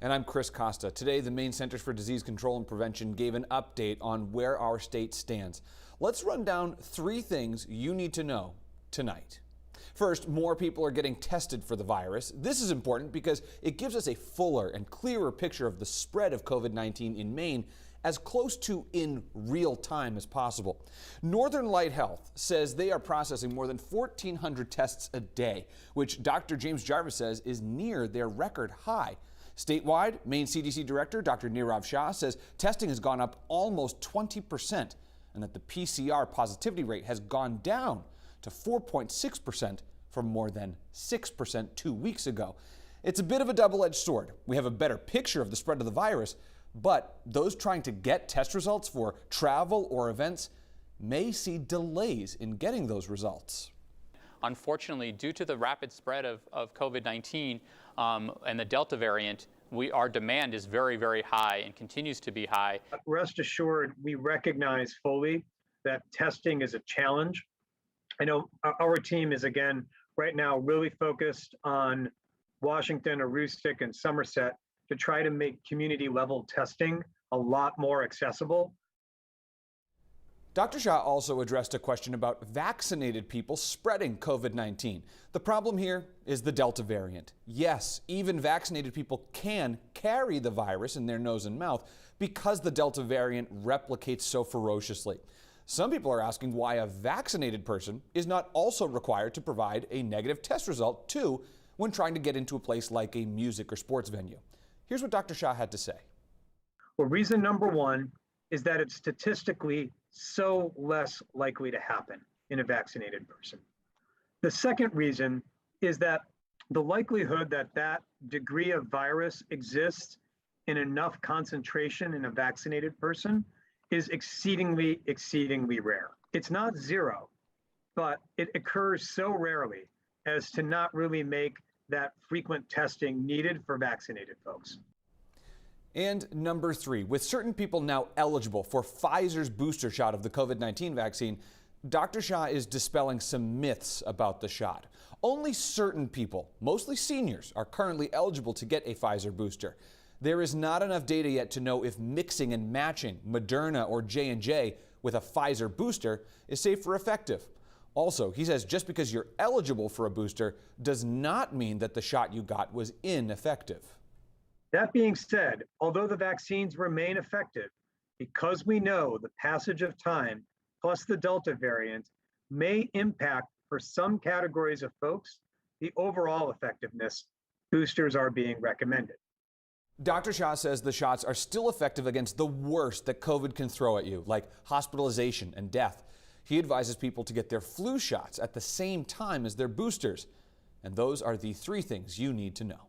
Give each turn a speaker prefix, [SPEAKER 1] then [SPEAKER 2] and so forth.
[SPEAKER 1] And I'm Chris Costa. Today, the Maine Centers for Disease Control and Prevention gave an update on where our state stands. Let's run down 3 things you need to know tonight. First, more people are getting tested for the virus. This is important because it gives us a fuller and clearer picture of the spread of COVID-19 in Maine as close to in real time as possible. Northern Light Health says they are processing more than 1,400 tests a day, which Dr. James Jarvis says is near their record high. Statewide, Maine CDC Director Dr. Nirav Shah says testing has gone up almost 20% and that the PCR positivity rate has gone down to 4.6% from more than 6% 2 weeks ago. It's a bit of a double-edged sword. We have a better picture of the spread of the virus, but those trying to get test results for travel or events may see delays in getting those results.
[SPEAKER 2] Unfortunately, due to the rapid spread of COVID-19 and the Delta variant, our demand is very, very high and continues to be high.
[SPEAKER 3] Rest assured, we recognize fully that testing is a challenge. I know our team is, again, right now really focused on Washington, Aroostook, and Somerset to try to make community-level testing a lot more accessible.
[SPEAKER 1] Dr. Shah also addressed a question about vaccinated people spreading COVID-19. The problem here is the Delta variant. Yes, even vaccinated people can carry the virus in their nose and mouth because the Delta variant replicates so ferociously. Some people are asking why a vaccinated person is not also required to provide a negative test result too when trying to get into a place like a music or sports venue. Here's what Dr. Shah had to say.
[SPEAKER 3] Well, reason number one is that it's statistically so less likely to happen in a vaccinated person. The second reason is that the likelihood that that degree of virus exists in enough concentration in a vaccinated person is exceedingly, exceedingly rare. It's not zero, but it occurs so rarely as to not really make that frequent testing needed for vaccinated folks.
[SPEAKER 1] And number 3, with certain people now eligible for Pfizer's booster shot of the COVID-19 vaccine, Dr. Shah is dispelling some myths about the shot. Only certain people, mostly seniors, are currently eligible to get a Pfizer booster. There is not enough data yet to know if mixing and matching Moderna or J&J with a Pfizer booster is safe or effective. Also, he says just because you're eligible for a booster does not mean that the shot you got was ineffective.
[SPEAKER 3] That being said, although the vaccines remain effective, because we know the passage of time plus the Delta variant may impact for some categories of folks the overall effectiveness, boosters are being recommended.
[SPEAKER 1] Dr. Shah says the shots are still effective against the worst that COVID can throw at you, like hospitalization and death. He advises people to get their flu shots at the same time as their boosters. And those are the 3 things you need to know.